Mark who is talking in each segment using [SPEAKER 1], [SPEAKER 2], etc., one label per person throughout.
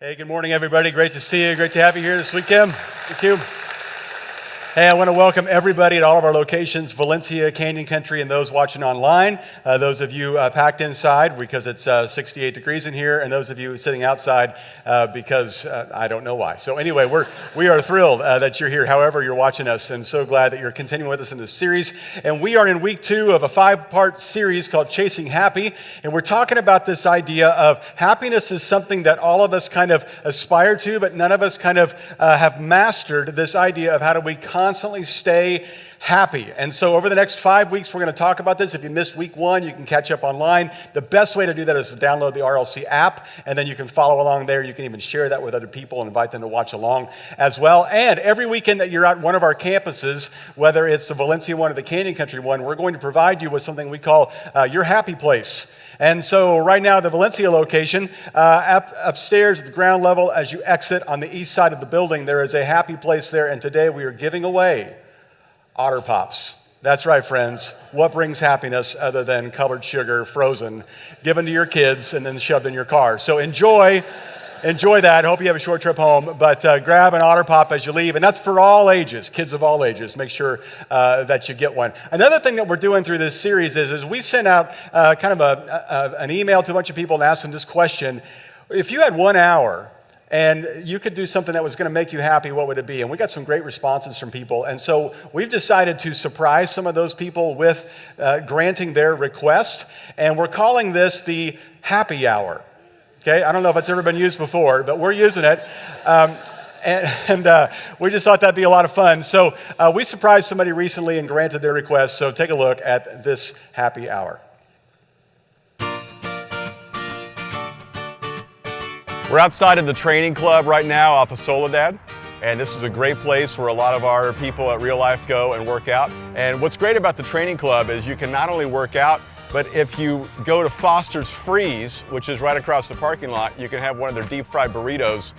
[SPEAKER 1] Hey, good morning, everybody. Great to see you. Great to have you here this weekend. Thank you. Hey, I want to welcome everybody at all of our locations, Valencia, Canyon Country, and those watching online. Those of you packed inside because it's 68 degrees in here, and those of you sitting outside because I don't know why. So anyway, we are thrilled that you're here, however you're watching us, and so glad that you're continuing with us in this series. And we are in week 2 of a 5-part series called Chasing Happy, and we're talking about this idea of happiness is something that all of us kind of aspire to, but none of us kind of have mastered this idea of how do we constantly stay happy. And so over the next 5 weeks, we're going to talk about this. If you missed week 1, you can catch up online. The best way to do that is to download the RLC app, and then you can follow along there. You can even share that with other people and invite them to watch along as well. And every weekend that you're at one of our campuses, whether it's the Valencia one or the Canyon Country one, we're going to provide you with something we call your happy place. And so right now, the Valencia location, upstairs at the ground level, as you exit on the east side of the building, there is a happy place there. And today we are giving away Otter Pops. That's right, friends. What brings happiness other than colored sugar, frozen, given to your kids and then shoved in your car? So enjoy that. Hope you have a short trip home, but grab an Otter Pop as you leave, and that's for all ages, kids of all ages. Make sure that you get one. Another thing that we're doing through this series is we sent out kind of an email to a bunch of people and asked them this question: if you had 1 hour and you could do something that was going to make you happy, what would it be? And we got some great responses from people, and so we've decided to surprise some of those people with granting their request, and we're calling this the Happy Hour. Okay, I don't know if it's ever been used before, but we're using it. And we just thought that'd be a lot of fun. So we surprised somebody recently and granted their request. So take a look at this happy hour.
[SPEAKER 2] We're outside of the training club right now off of Soledad. And this is a great place where a lot of our people at Real Life go and work out. And what's great about the training club is you can not only work out, but if you go to Foster's Freeze, which is right across the parking lot, you can have one of their deep fried burritos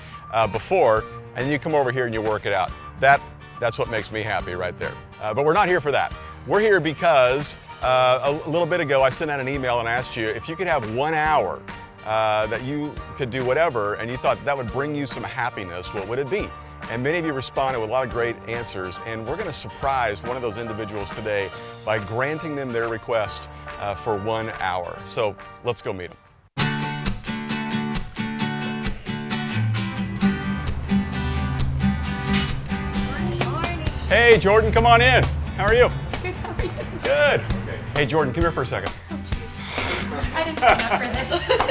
[SPEAKER 2] before, and you come over here and you work it out. That's what makes me happy right there. But we're not here for that. We're here because a little bit ago I sent out an email and asked you if you could have 1 hour that you could do whatever, and you thought that would bring you some happiness, what would it be? And many of you responded with a lot of great answers, and we're going to surprise one of those individuals today by granting them their request for 1 hour. So let's go meet them.
[SPEAKER 3] Morning.
[SPEAKER 2] Hey, Jordan, come on in. How are you?
[SPEAKER 3] Good, how are you?
[SPEAKER 2] Good. Hey, Jordan, come here for a second.
[SPEAKER 3] I didn't sign up for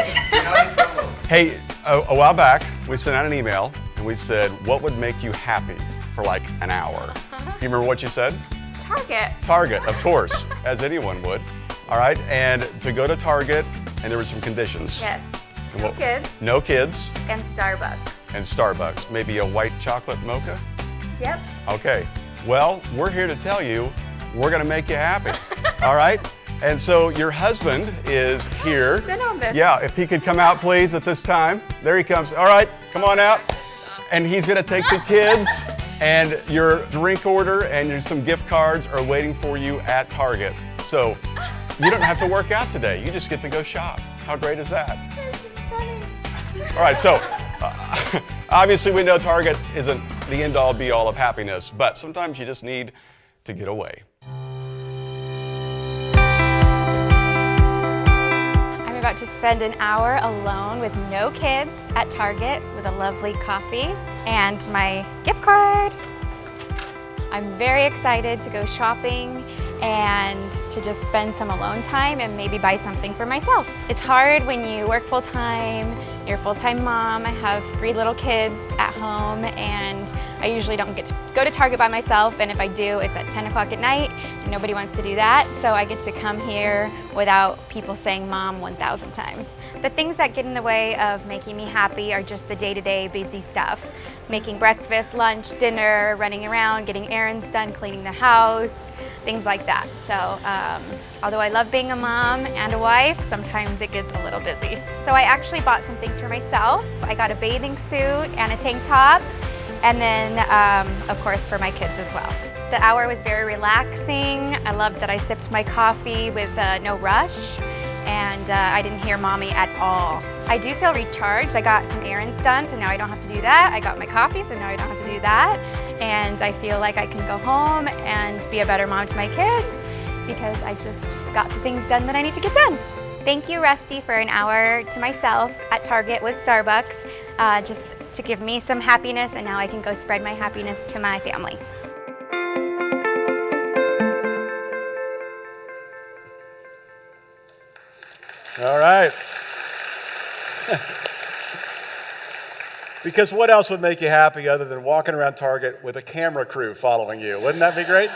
[SPEAKER 3] this.
[SPEAKER 2] Hey, a while back, we sent out an email, and we said, what would make you happy for like an hour? You remember what you said?
[SPEAKER 3] Target.
[SPEAKER 2] Target, of course, as anyone would. All right, and to go to Target, and there were some conditions.
[SPEAKER 3] Yes.
[SPEAKER 2] And
[SPEAKER 3] No kids.
[SPEAKER 2] No kids.
[SPEAKER 3] And Starbucks.
[SPEAKER 2] And Starbucks. Maybe a white chocolate mocha?
[SPEAKER 3] Yep.
[SPEAKER 2] Okay. Well, we're here to tell you we're going to make you happy. All right? And so your husband is here.
[SPEAKER 3] Good on this.
[SPEAKER 2] Yeah, if he could come out, please, at this time. There he comes. All right, come on out. And he's going to take the kids, and your drink order and some gift cards are waiting for you at Target. So you don't have to work out today. You just get to go shop. How great is that?
[SPEAKER 3] This is funny.
[SPEAKER 2] All right, so obviously we know Target isn't the end-all, be-all of happiness, but sometimes you just need to get away.
[SPEAKER 3] I'm about to spend an hour alone with no kids at Target with a lovely coffee and my gift card. I'm very excited to go shopping and to just spend some alone time and maybe buy something for myself. It's hard when you work full-time, you're a full-time mom. I have 3 little kids at home, and I usually don't get to go to Target by myself, and if I do, it's at 10 o'clock at night, and nobody wants to do that, so I get to come here without people saying Mom 1,000 times. The things that get in the way of making me happy are just the day-to-day busy stuff. Making breakfast, lunch, dinner, running around, getting errands done, cleaning the house, things like that. So although I love being a mom and a wife, sometimes it gets a little busy. So I actually bought some things for myself. I got a bathing suit and a tank top, and then of course for my kids as well. The hour was very relaxing. I loved that I sipped my coffee with no rush, and and I didn't hear mommy at all. I do feel recharged. I got some errands done, so now I don't have to do that. I got my coffee, so now I don't have to do that. And I feel like I can go home and be a better mom to my kids because I just got the things done that I need to get done. Thank you, Rusty, for an hour to myself at Target with Starbucks, just to give me some happiness, and now I can go spread my happiness to my family.
[SPEAKER 1] All right. Because what else would make you happy other than walking around Target with a camera crew following you? Wouldn't that be great?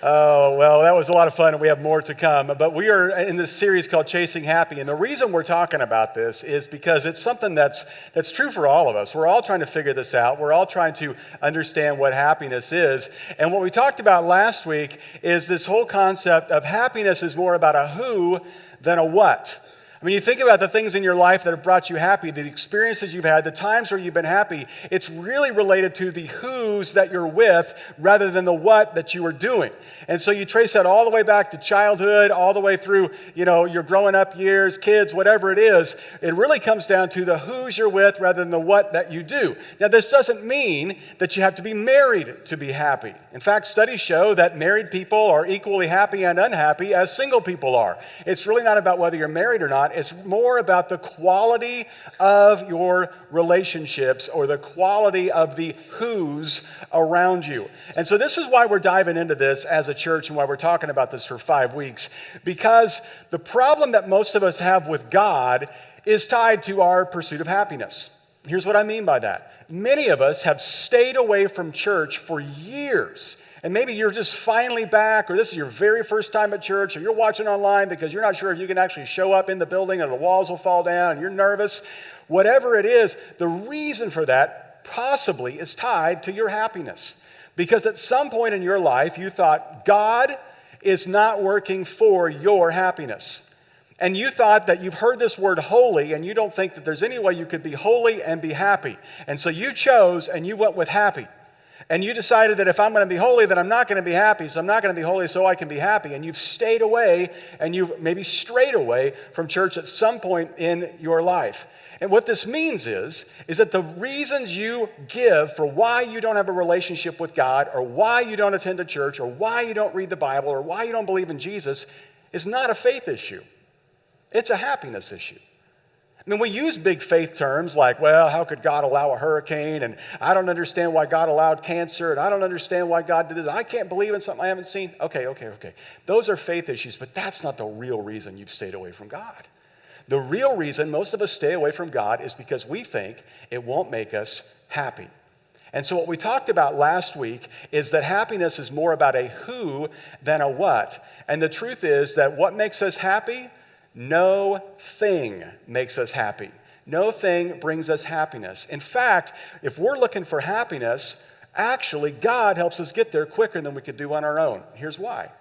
[SPEAKER 1] Oh, well, that was a lot of fun, and we have more to come. But we are in this series called Chasing Happy, and the reason we're talking about this is because it's something that's true for all of us. We're all trying to figure this out. We're all trying to understand what happiness is. And what we talked about last week is this whole concept of happiness is more about a who than a what. I mean, you think about the things in your life that have brought you happy, the experiences you've had, the times where you've been happy. It's really related to the who's that you're with rather than the what that you are doing. And so you trace that all the way back to childhood, all the way through, your growing up years, kids, whatever it is. It really comes down to the who's you're with rather than the what that you do. Now, this doesn't mean that you have to be married to be happy. In fact, studies show that married people are equally happy and unhappy as single people are. It's really not about whether you're married or not. It's more about the quality of your relationships or the quality of the who's around you. And so this is why we're diving into this as a church and why we're talking about this for 5 weeks. Because the problem that most of us have with God is tied to our pursuit of happiness. Here's what I mean by that. Many of us have stayed away from church for years. And maybe you're just finally back, or this is your very first time at church, or you're watching online because you're not sure if you can actually show up in the building or the walls will fall down and you're nervous. Whatever it is, the reason for that possibly is tied to your happiness. Because at some point in your life, you thought God is not working for your happiness. And you thought that you've heard this word holy, and you don't think that there's any way you could be holy and be happy. And so you chose and you went with happy. And you decided that if I'm going to be holy, then I'm not going to be happy. So I'm not going to be holy so I can be happy. And you've stayed away and you've maybe strayed away from church at some point in your life. And what this means is that the reasons you give for why you don't have a relationship with God or why you don't attend a church or why you don't read the Bible or why you don't believe in Jesus is not a faith issue. It's a happiness issue. I mean, we use big faith terms like, well, how could God allow a hurricane? And I don't understand why God allowed cancer. And I don't understand why God did this. I can't believe in something I haven't seen. Okay. Those are faith issues, but that's not the real reason you've stayed away from God. The real reason most of us stay away from God is because we think it won't make us happy. And so what we talked about last week is that happiness is more about a who than a what. And the truth is that what makes us happy? No thing makes us happy. No thing brings us happiness. In fact, if we're looking for happiness, actually God helps us get there quicker than we could do on our own. Here's why.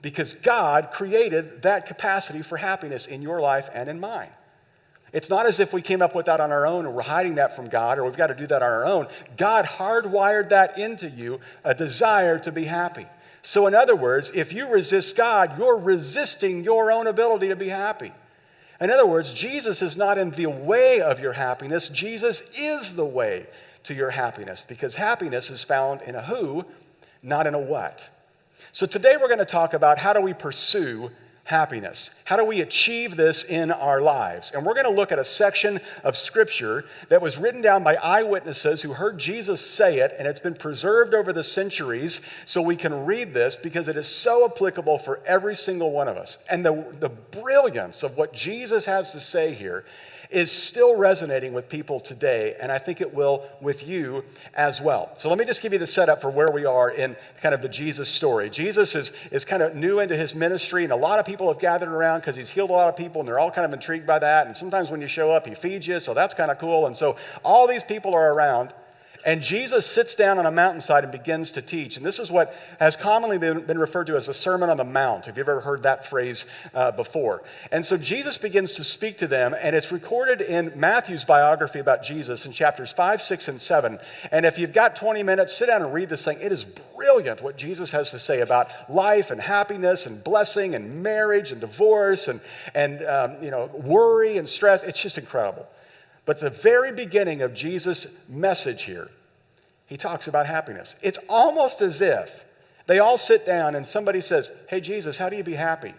[SPEAKER 1] Because God created that capacity for happiness in your life and in mine. It's not as if we came up with that on our own or we're hiding that from God or we've got to do that on our own. God hardwired that into you, a desire to be happy. So in other words, if you resist God, you're resisting your own ability to be happy. In other words, Jesus is not in the way of your happiness. Jesus is the way to your happiness because happiness is found in a who, not in a what. So today we're going to talk about how do we pursue happiness? How do we achieve this in our lives? And we're going to look at a section of scripture that was written down by eyewitnesses who heard Jesus say it, and it's been preserved over the centuries so we can read this because it is so applicable for every single one of us. And the brilliance of what Jesus has to say here is still resonating with people today, and I think it will with you as well. So let me just give you the setup for where we are in kind of the Jesus story. Jesus is kind of new into his ministry, and a lot of people have gathered around because he's healed a lot of people, and they're all kind of intrigued by that. And sometimes when you show up, he feeds you, so that's kind of cool. And so all these people are around, And Jesus sits down on a mountainside and begins to teach. And this is what has commonly been referred to as the Sermon on the Mount. Have you ever heard that phrase before? And so Jesus begins to speak to them, and it's recorded in Matthew's biography about Jesus in chapters 5, 6, and 7. And if you've got 20 minutes, sit down and read this thing. It is brilliant what Jesus has to say about life and happiness and blessing and marriage and divorce and worry and stress. It's just incredible. But the very beginning of Jesus' message here, he talks about happiness. It's almost as if they all sit down and somebody says, "Hey, Jesus, how do you be happy?"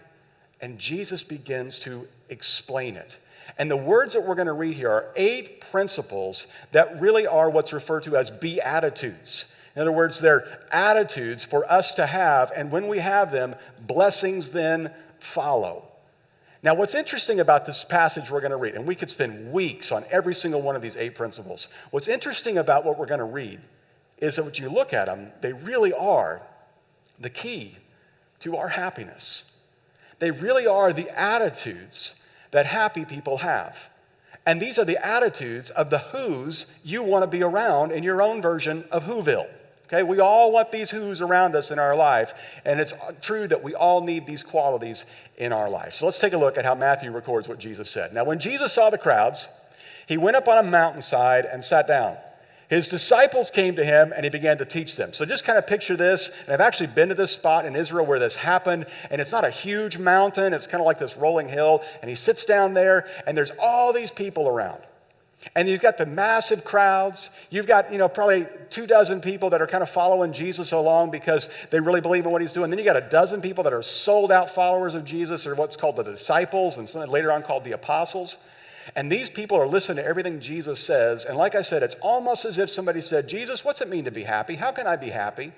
[SPEAKER 1] And Jesus begins to explain it. And the words that we're going to read here are 8 principles that really are what's referred to as Beatitudes. In other words, they're attitudes for us to have, and when we have them, blessings then follow. Now, what's interesting about this passage we're going to read, and we could spend weeks on every single one of these 8 principles. What's interesting about what we're going to read is that when you look at them, they really are the key to our happiness. They really are the attitudes that happy people have. And these are the attitudes of the who's you want to be around in your own version of Whoville. Okay, we all want these who's around us in our life, and it's true that we all need these qualities in our life. So let's take a look at how Matthew records what Jesus said. Now, when Jesus saw the crowds, he went up on a mountainside and sat down. His disciples came to him, and he began to teach them. So just kind of picture this, and I've actually been to this spot in Israel where this happened, and it's not a huge mountain, it's kind of like this rolling hill, and he sits down there, and there's all these people around. And you've got the massive crowds. You've got, probably 24 people that are kind of following Jesus along because they really believe in what he's doing. Then you got 12 people that are sold out followers of Jesus, or what's called the disciples, and something later on called the apostles. And these people are listening to everything Jesus says. And like I said, it's almost as if somebody said, "Jesus, what's it mean to be happy? How can I be happy?"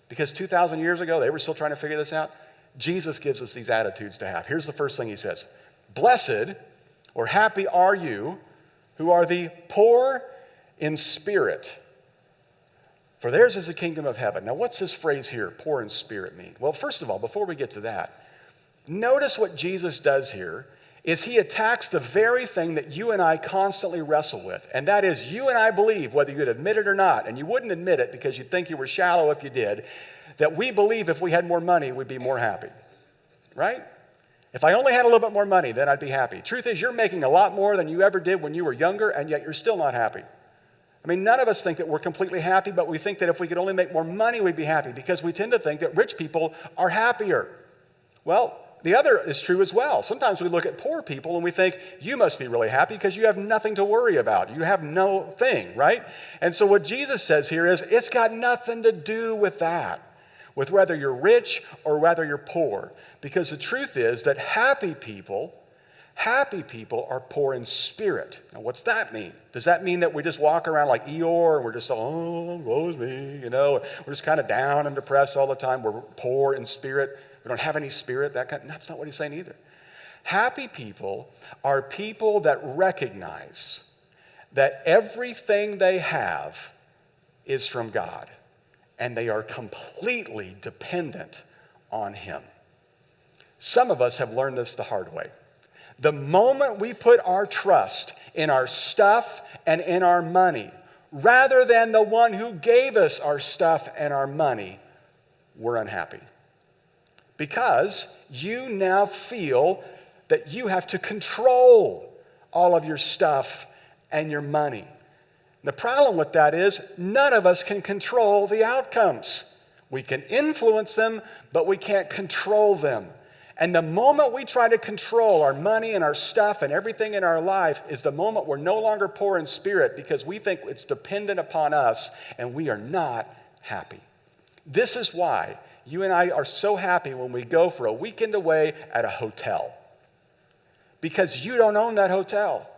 [SPEAKER 1] Because 2,000 years ago, they were still trying to figure this out. Jesus gives us these attitudes to have. Here's the first thing he says. "Blessed," or happy are you, "who are the poor in spirit, for theirs is the kingdom of heaven." Now, what's this phrase here, poor in spirit, mean? Well, first of all, before we get to that, notice what Jesus does here is he attacks the very thing that you and I constantly wrestle with, and that is you and I believe, whether you'd admit it or not, and you wouldn't admit it because you'd think you were shallow if you did, that we believe if we had more money, we'd be more happy, right? If I only had a little bit more money, then I'd be happy. Truth is, you're making a lot more than you ever did when you were younger, and yet you're still not happy. I mean, none of us think that we're completely happy, but we think that if we could only make more money, we'd be happy, because we tend to think that rich people are happier. Well, the other is true as well. Sometimes we look at poor people and we think, you must be really happy because you have nothing to worry about. You have no thing, right? And so what Jesus says here is, it's got nothing to do with that, with whether you're rich or whether you're poor. Because the truth is that happy people are poor in spirit. Now, what's that mean? Does that mean that we just walk around like Eeyore and we're just, oh, woe is me, we're just kind of down and depressed all the time? We're poor in spirit. We don't have any spirit. That's not what he's saying either. Happy people are people that recognize that everything they have is from God, and they are completely dependent on him. Some of us have learned this the hard way. The moment we put our trust in our stuff and in our money, rather than the one who gave us our stuff and our money, we're unhappy. Because you now feel that you have to control all of your stuff and your money. The problem with that is none of us can control the outcomes. We can influence them, but we can't control them. And the moment we try to control our money and our stuff and everything in our life is the moment we're no longer poor in spirit, because we think it's dependent upon us, and we are not happy. This is why you and I are so happy when we go for a weekend away at a hotel. Because you don't own that hotel.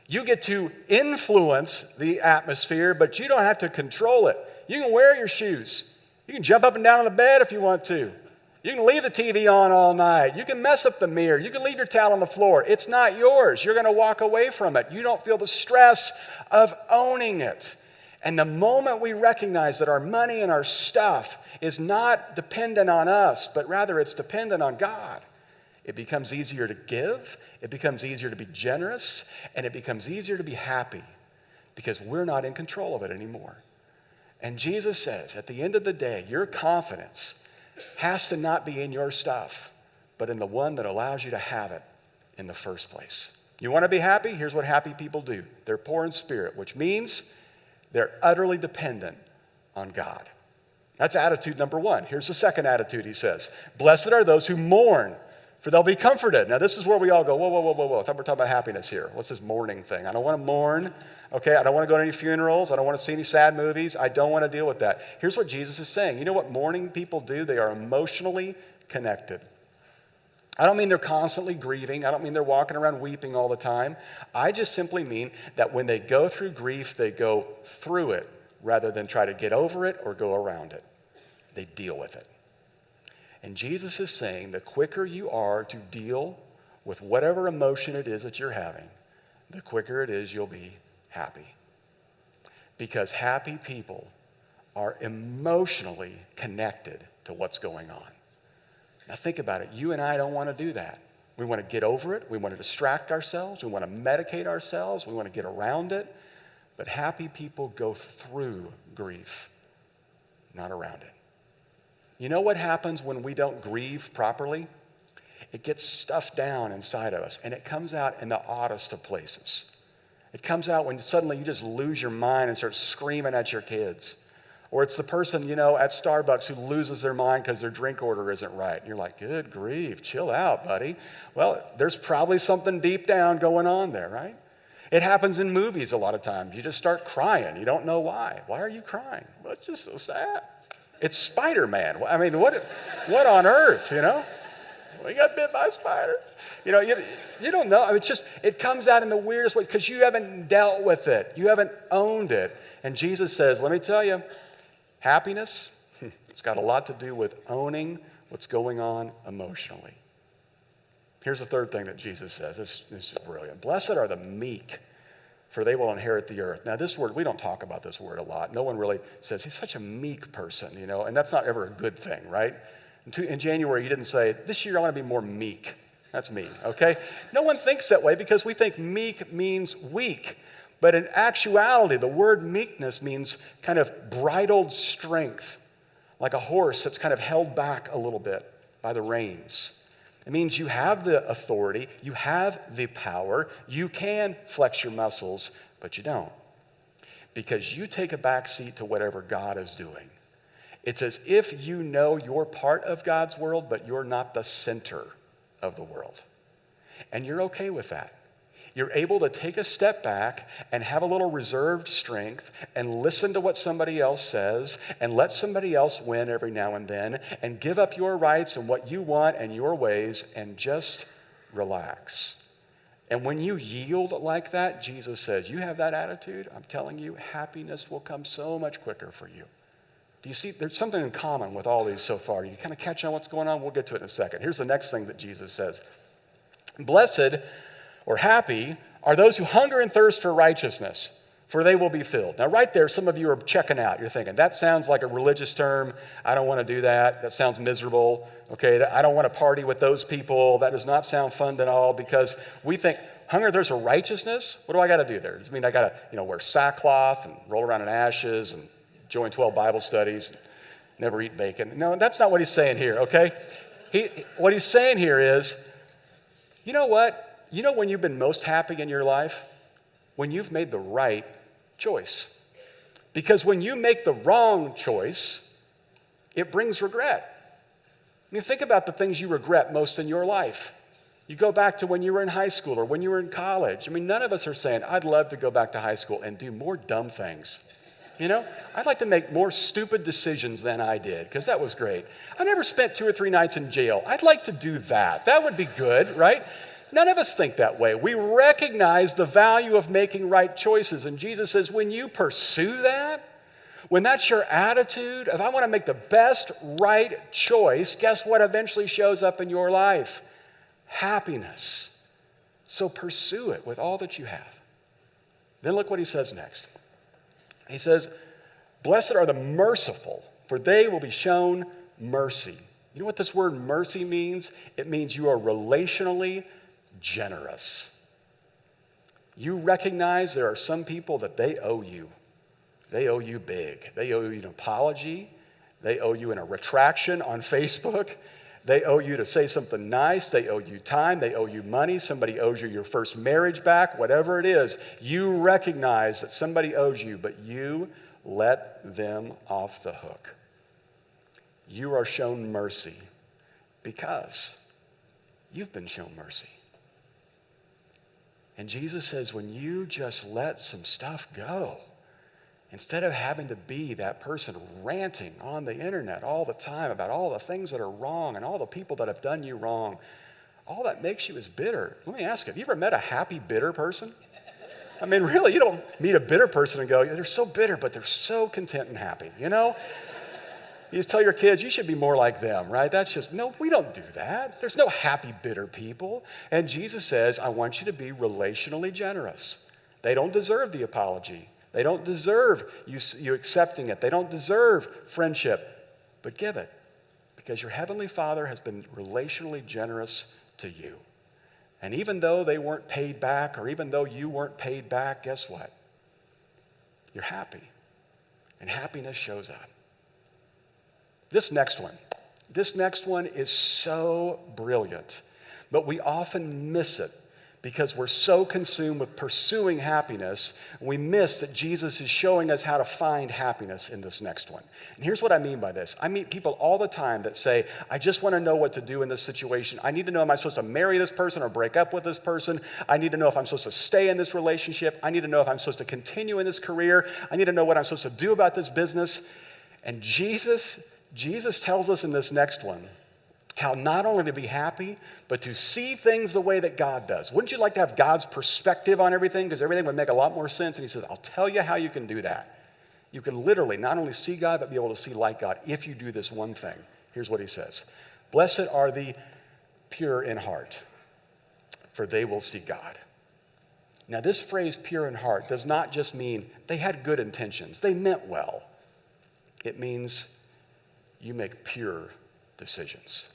[SPEAKER 1] You get to influence the atmosphere, but you don't have to control it. You can wear your shoes. You can jump up and down on the bed if you want to. You can leave the TV on all night. You can mess up the mirror. You can leave your towel on the floor. It's not yours. You're going to walk away from it. You don't feel the stress of owning it. And the moment we recognize that our money and our stuff is not dependent on us, but rather it's dependent on God, it becomes easier to give, it becomes easier to be generous, and it becomes easier to be happy. because we're not in control of it anymore. And Jesus says, at the end of the day, your confidence has to not be in your stuff, but in the one that allows you to have it in the first place. You want to be happy? Here's what happy people do. They're poor in spirit, which means they're utterly dependent on God. That's attitude number one. Here's the second attitude, he says. Blessed are those who mourn, for they'll be comforted. Now, this is where we all go, whoa. I thought we're talking about happiness here. What's this mourning thing? I don't want to mourn. Okay, I don't want to go to any funerals. I don't want to see any sad movies. I don't want to deal with that. Here's what Jesus is saying. You know what mourning people do? They are emotionally connected. I don't mean they're constantly grieving. I don't mean they're walking around weeping all the time. I just simply mean that when they go through grief, they go through it rather than try to get over it or go around it. They deal with it. And Jesus is saying the quicker you are to deal with whatever emotion it is that you're having, the quicker it is you'll be happy. Because happy people are emotionally connected to what's going on. Now think about it. You and I don't want to do that. We want to get over it. We want to distract ourselves. We want to medicate ourselves. We want to get around it. But happy people go through grief, not around it. You know what happens when we don't grieve properly? It gets stuffed down inside of us, and it comes out in the oddest of places. It comes out when suddenly you just lose your mind and start screaming at your kids. Or it's the person, at Starbucks who loses their mind because their drink order isn't right. And you're like, good grief, chill out, buddy. Well, there's probably something deep down going on there, right? It happens in movies a lot of times. You just start crying. You don't know why. Why are you crying? Well, it's just so sad. It's Spider-Man. I mean, what on earth, We got bit by a spider. You don't know. I mean, it comes out in the weirdest way because you haven't dealt with it. You haven't owned it. And Jesus says, let me tell you, happiness, it's got a lot to do with owning what's going on emotionally. Here's the third thing that Jesus says. This is brilliant. Blessed are the meek, for they will inherit the earth. Now, this word, we don't talk about this word a lot. No one really says, he's such a meek person, and that's not ever a good thing, right? In January, he didn't say, this year I want to be more meek. That's me, okay? No one thinks that way because we think meek means weak. But in actuality, the word meekness means kind of bridled strength, like a horse that's kind of held back a little bit by the reins. It means you have the authority, you have the power, you can flex your muscles, but you don't. Because you take a back seat to whatever God is doing. It's as if you know you're part of God's world, but you're not the center of the world. And you're okay with that. You're able to take a step back and have a little reserved strength and listen to what somebody else says and let somebody else win every now and then and give up your rights and what you want and your ways and just relax. And when you yield like that, Jesus says, you have that attitude, I'm telling you, happiness will come so much quicker for you. Do you see, there's something in common with all these so far. You kind of catch on what's going on? We'll get to it in a second. Here's the next thing that Jesus says. Blessed or happy are those who hunger and thirst for righteousness, for they will be filled. Now, right there, some of you are checking out. You're thinking, that sounds like a religious term. I don't want to do that. That sounds miserable. Okay, I don't want to party with those people. That does not sound fun at all because we think hunger and thirst for righteousness? What do I got to do there? Does it mean I got to wear sackcloth and roll around in ashes and join 12 Bible studies and never eat bacon? No, that's not what he's saying here, okay? What he's saying here is, you know what? You know when you've been most happy in your life? When you've made the right choice. Because when you make the wrong choice, it brings regret. I mean, think about the things you regret most in your life. You go back to when you were in high school or when you were in college. I mean, none of us are saying, I'd love to go back to high school and do more dumb things. I'd like to make more stupid decisions than I did, because that was great. I never spent 2 or 3 nights in jail. I'd like to do that. That would be good, right? None of us think that way. We recognize the value of making right choices. And Jesus says, when you pursue that, when that's your attitude of, I want to make the best right choice, guess what eventually shows up in your life? Happiness. So pursue it with all that you have. Then look what he says next. He says, blessed are the merciful, for they will be shown mercy. You know what this word mercy means? It means you are relationally generous. You recognize there are some people that they owe you. They owe you big. They owe you an apology. They owe you a retraction on Facebook. They owe you to say something nice. They owe you time. They owe you money. Somebody owes you your first marriage back. Whatever it is, you recognize that somebody owes you, but you let them off the hook. You are shown mercy because you've been shown mercy. And Jesus says, when you just let some stuff go, instead of having to be that person ranting on the internet all the time about all the things that are wrong and all the people that have done you wrong, all that makes you is bitter. Let me ask you, have you ever met a happy, bitter person? I mean, really, you don't meet a bitter person and go, they're so bitter, but they're so content and happy, you know? You just tell your kids, you should be more like them, right? That's just, no, we don't do that. There's no happy, bitter people. And Jesus says, I want you to be relationally generous. They don't deserve the apology. They don't deserve you accepting it. They don't deserve friendship, but give it because your Heavenly Father has been relationally generous to you. And even though they weren't paid back or even though you weren't paid back, guess what? You're happy, and happiness shows up. This next one is so brilliant, but we often miss it because we're so consumed with pursuing happiness, we miss that Jesus is showing us how to find happiness in this next one. And here's what I mean by this. I meet people all the time that say, I just want to know what to do in this situation. I need to know, am I supposed to marry this person or break up with this person? I need to know if I'm supposed to stay in this relationship. I need to know if I'm supposed to continue in this career. I need to know what I'm supposed to do about this business. And Jesus tells us in this next one how not only to be happy, but to see things the way that God does. Wouldn't you like to have God's perspective on everything? Because everything would make a lot more sense. And he says, I'll tell you how you can do that. You can literally not only see God, but be able to see like God if you do this one thing. Here's what he says. Blessed are the pure in heart, for they will see God. Now, this phrase, pure in heart, does not just mean they had good intentions. They meant well. It means you make pure decisions.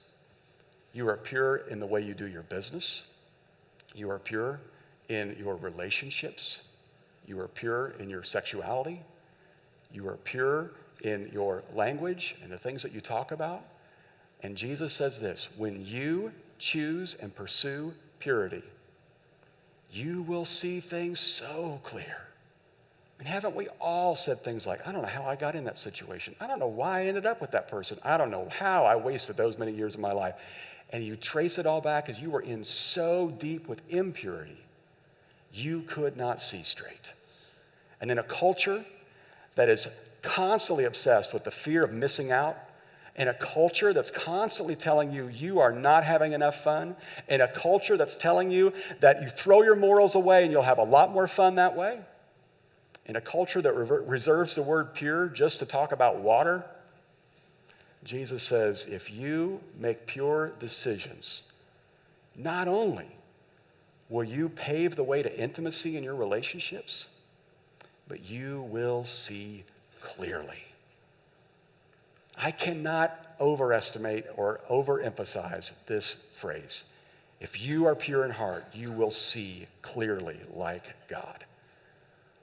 [SPEAKER 1] You are pure in the way you do your business. You are pure in your relationships. You are pure in your sexuality. You are pure in your language and the things that you talk about. And Jesus says this, when you choose and pursue purity, you will see things so clear. And haven't we all said things like, I don't know how I got in that situation. I don't know why I ended up with that person. I don't know how I wasted those many years of my life. And you trace it all back as you were in so deep with impurity, you could not see straight. And in a culture that is constantly obsessed with the fear of missing out, in a culture that's constantly telling you you are not having enough fun, in a culture that's telling you that you throw your morals away and you'll have a lot more fun that way, in a culture that reserves the word pure just to talk about water, Jesus says, if you make pure decisions, not only will you pave the way to intimacy in your relationships, but you will see clearly. I cannot overestimate or overemphasize this phrase. If you are pure in heart, you will see clearly like God.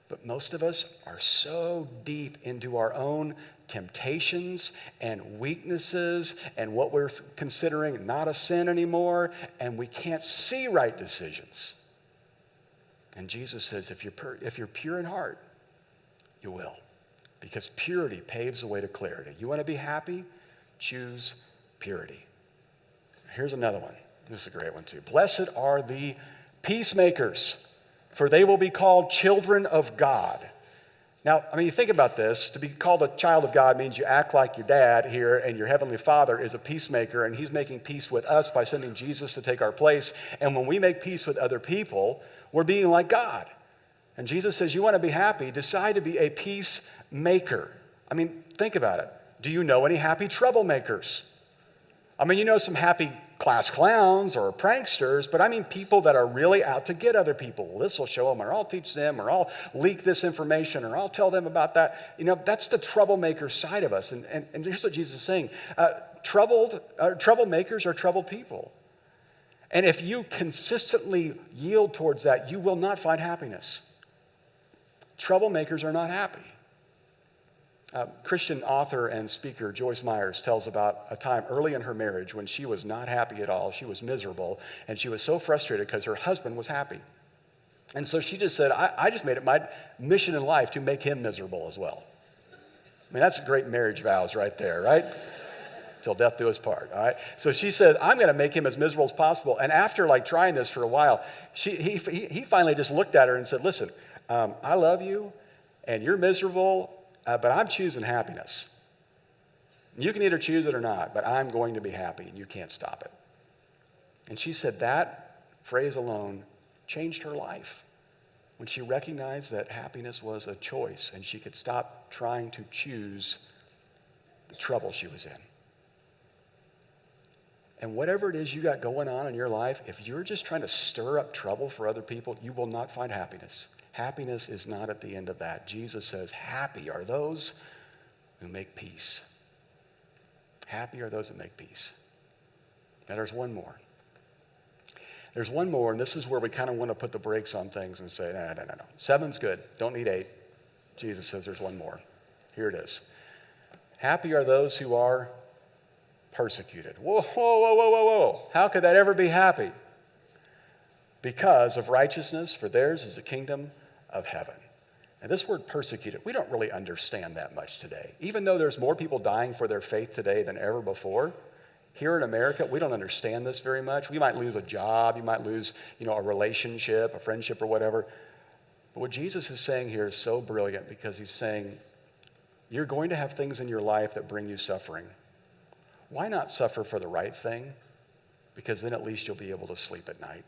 [SPEAKER 1] But most of us are so deep into our own temptations and weaknesses and what we're considering not a sin anymore, and we can't see right decisions. And Jesus says, if you're pure in heart, you will. Because purity paves the way to clarity. You want to be happy? Choose purity. Here's another one. This is a great one too. Blessed are the peacemakers, for they will be called children of God. Now, I mean, you think about this. To be called a child of God means you act like your dad here, and your heavenly Father is a peacemaker, and he's making peace with us by sending Jesus to take our place. And when we make peace with other people, we're being like God. And Jesus says, you want to be happy, decide to be a peacemaker. I mean, think about it. Do you know any happy troublemakers? I mean, you know some happy class clowns or pranksters, but I mean people that are really out to get other people. Well, this will show them, or I'll teach them, or I'll leak this information, or I'll tell them about that. You know, that's the troublemaker side of us. And here's what Jesus is saying. Troublemakers are troubled people. And if you consistently yield towards that, you will not find happiness. Troublemakers are not happy. Christian author and speaker Joyce Myers tells about a time early in her marriage when she was not happy at all. She was miserable, and she was so frustrated because her husband was happy. And so she just said, I just made it my mission in life to make him miserable as well. I mean, that's great marriage vows right there, right? Till death do us part, all right? So she said, I'm going to make him as miserable as possible. And after trying this for a while, he finally just looked at her and said, listen, I love you, and you're miserable, but I'm choosing happiness. You can either choose it or not, but I'm going to be happy, and you can't stop it. And she said that phrase alone changed her life when she recognized that happiness was a choice, and she could stop trying to choose the trouble she was in. And whatever it is you got going on in your life, if you're just trying to stir up trouble for other people, you will not find happiness. Happiness is not at the end of that. Jesus says, happy are those who make peace. Happy are those who make peace. Now there's one more. There's one more, and this is where we kind of want to put the brakes on things and say, no. 7's good. Don't need 8. Jesus says there's one more. Here it is. Happy are those who are persecuted. Whoa. How could that ever be happy? Because of righteousness, for theirs is the kingdom of heaven. And this word persecuted, we don't really understand that much today. Even though there's more people dying for their faith today than ever before, here in America, we don't understand this very much. We might lose a job, you might lose, a relationship, a friendship or whatever. But what Jesus is saying here is so brilliant because he's saying, you're going to have things in your life that bring you suffering. Why not suffer for the right thing? Because then at least you'll be able to sleep at night.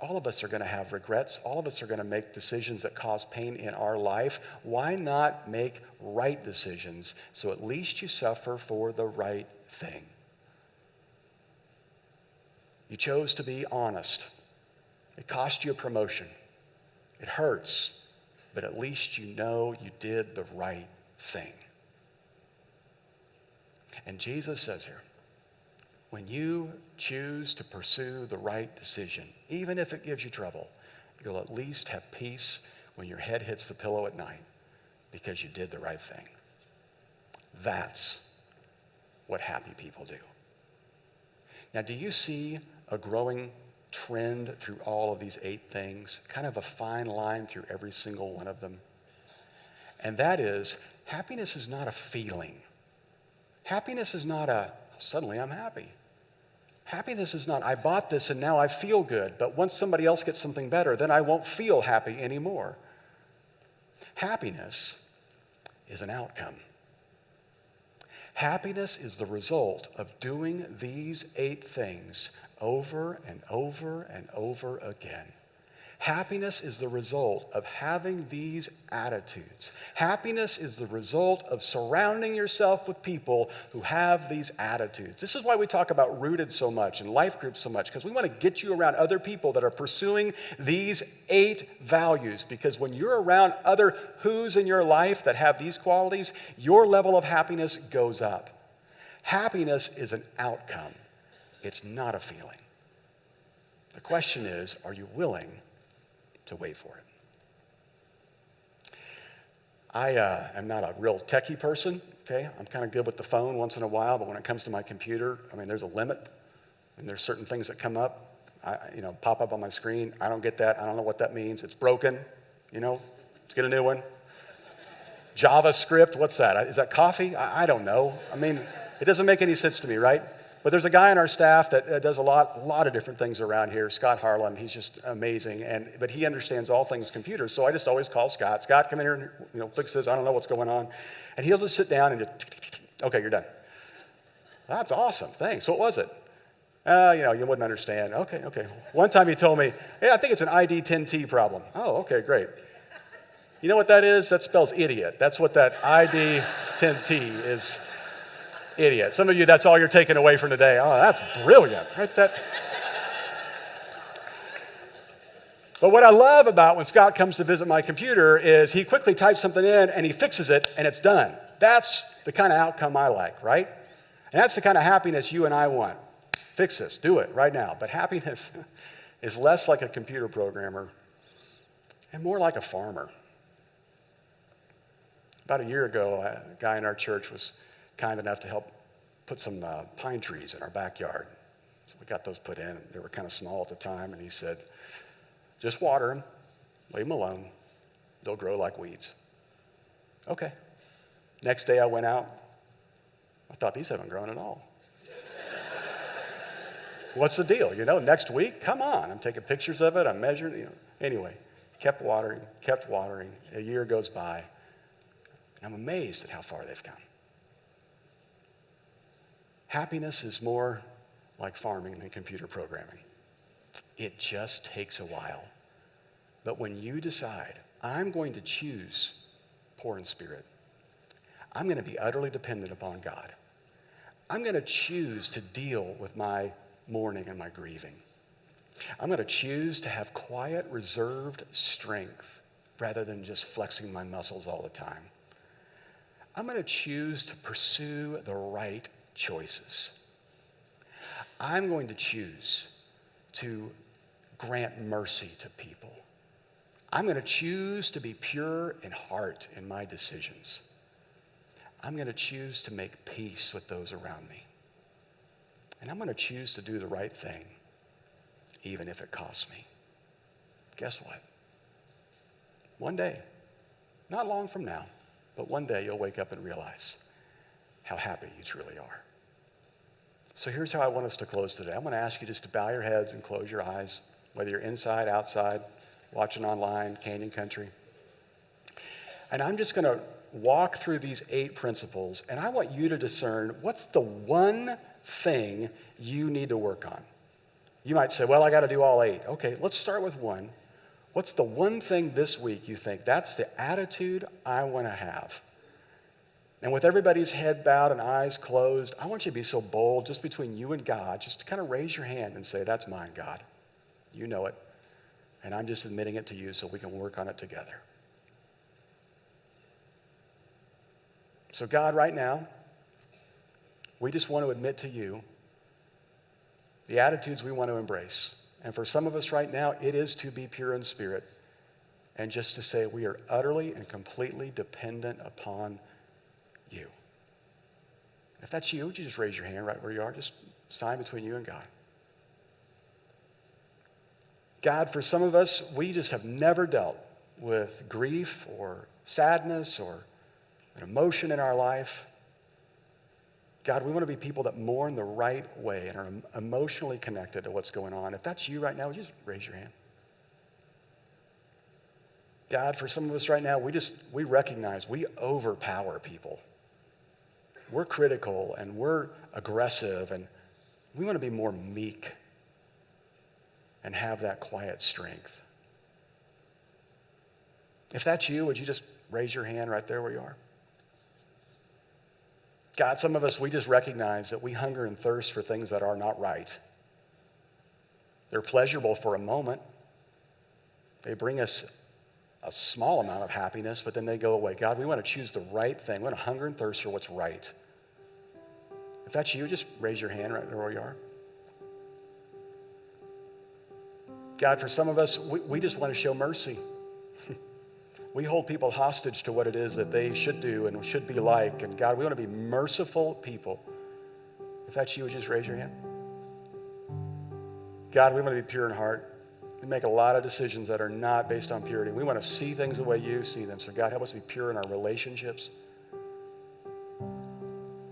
[SPEAKER 1] All of us are going to have regrets. All of us are going to make decisions that cause pain in our life. Why not make right decisions so at least you suffer for the right thing? You chose to be honest. It cost you a promotion. It hurts, but at least you know you did the right thing. And Jesus says here, when you choose to pursue the right decision, even if it gives you trouble, you'll at least have peace when your head hits the pillow at night because you did the right thing. That's what happy people do. Now, do you see a growing trend through all of these 8 things? Kind of a fine line through every single one of them. And that is, happiness is not a feeling. Happiness is not suddenly I'm happy. Happiness is not, I bought this and now I feel good, but once somebody else gets something better, then I won't feel happy anymore. Happiness is an outcome. Happiness is the result of doing these 8 things over and over and over again. Happiness is the result of having these attitudes. Happiness is the result of surrounding yourself with people who have these attitudes. This is why we talk about Rooted so much and life groups so much, because we want to get you around other people that are pursuing these 8 values. Because when you're around other who's in your life that have these qualities, your level of happiness goes up. Happiness is an outcome. It's not a feeling. The question is, are you willing to wait for it? I am not a real techie person, okay? I'm kind of good with the phone once in a while, but when it comes to my computer, there's a limit, and there's certain things that come up, pop up on my screen. I don't get that. I don't know what that means. It's broken, let's get a new one. JavaScript, what's that? Is that coffee? I don't know. It doesn't make any sense to me, right? But there's a guy on our staff that does a lot of different things around here, Scott Harlan. He's just amazing, but he understands all things computers. So I just always call Scott. Scott, come in here and fix this. I don't know what's going on. And he'll just sit down and just, okay, you're done. That's awesome. Thanks. What was it? You wouldn't understand. Okay. One time he told me, hey, I think it's an ID10T problem. Oh, okay, great. You know what that is? That spells idiot. That's what that ID10T is. Idiot. Some of you, that's all you're taking away from today. Oh, that's brilliant. Right? But what I love about when Scott comes to visit my computer is he quickly types something in and he fixes it and it's done. That's the kind of outcome I like, right? And that's the kind of happiness you and I want. fix this, do it right now. But happiness is less like a computer programmer and more like a farmer. About a year ago, a guy in our church was kind enough to help put some pine trees in our backyard. So we got those put in. They were kind of small at the time, and he said, just water them, leave them alone. They'll grow like weeds. Okay. Next day I went out. I thought, these haven't grown at all. What's the deal? Next week, come on. I'm taking pictures of it. I'm measuring. Anyway, kept watering. A year goes by. And I'm amazed at how far they've come. Happiness is more like farming than computer programming. It just takes a while. But when you decide, I'm going to choose poor in spirit, I'm going to be utterly dependent upon God. I'm going to choose to deal with my mourning and my grieving. I'm going to choose to have quiet, reserved strength rather than just flexing my muscles all the time. I'm going to choose to pursue the right choices. I'm going to choose to grant mercy to people. I'm going to choose to be pure in heart in my decisions. I'm going to choose to make peace with those around me. And I'm going to choose to do the right thing, even if it costs me. Guess what? One day, not long from now, but one day you'll wake up and realize how happy you truly are. So here's how I want us to close today. I'm going to ask you just to bow your heads and close your eyes, whether you're inside, outside, watching online, Canyon Country. And I'm just going to walk through these 8 principles, and I want you to discern what's the one thing you need to work on. You might say, well, I got to do all 8. Okay, let's start with 1. What's the one thing this week you think, that's the attitude I want to have? And with everybody's head bowed and eyes closed, I want you to be so bold just between you and God, just to kind of raise your hand and say, that's mine, God. You know it. And I'm just admitting it to you so we can work on it together. So God, right now, we just want to admit to you the attitudes we want to embrace. And for some of us right now, it is to be pure in spirit and just to say we are utterly and completely dependent upon you. If that's you, would you just raise your hand right where you are? Just sign between you and God. God, for some of us, we just have never dealt with grief or sadness or an emotion in our life. God, we want to be people that mourn the right way and are emotionally connected to what's going on. If that's you right now, would you just raise your hand? God, for some of us right now, we recognize we overpower people. We're critical and we're aggressive, and we want to be more meek and have that quiet strength. If that's you, would you just raise your hand right there where you are? God, some of us, we just recognize that we hunger and thirst for things that are not right. They're pleasurable for a moment. They bring us a small amount of happiness, but then they go away. God, we want to choose the right thing. We want to hunger and thirst for what's right. If that's you, just raise your hand right there where you are. God, for some of us, we just want to show mercy. We hold people hostage to what it is that they should do and should be like. And God, we want to be merciful people. If that's you, would you just raise your hand? God, we want to be pure in heart. We make a lot of decisions that are not based on purity. We want to see things the way you see them. So God, help us to be pure in our relationships,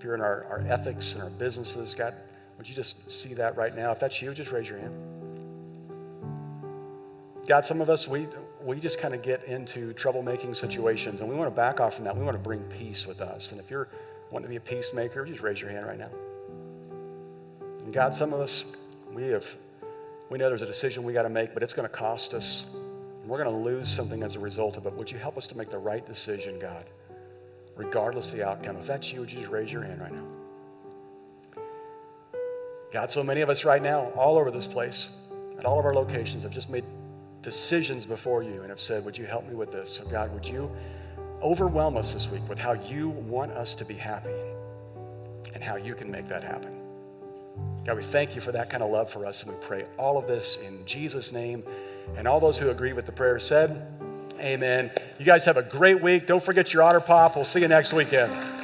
[SPEAKER 1] pure in our ethics and our businesses. God, would you just see that right now? If that's you, just raise your hand. God, some of us, we just kind of get into troublemaking situations, and we want to back off from that. We want to bring peace with us. And if you're wanting to be a peacemaker, just raise your hand right now. And God, some of us, we know there's a decision we got to make, but it's going to cost us. And we're going to lose something as a result of it. Would you help us to make the right decision, God, regardless of the outcome? If that's you, would you just raise your hand right now? God, so many of us right now, all over this place, at all of our locations, have just made decisions before you and have said, would you help me with this? So God, would you overwhelm us this week with how you want us to be happy and how you can make that happen? God, we thank you for that kind of love for us, and we pray all of this in Jesus' name. And all those who agree with the prayer said, amen. You guys have a great week. Don't forget your Otter Pop. We'll see you next weekend.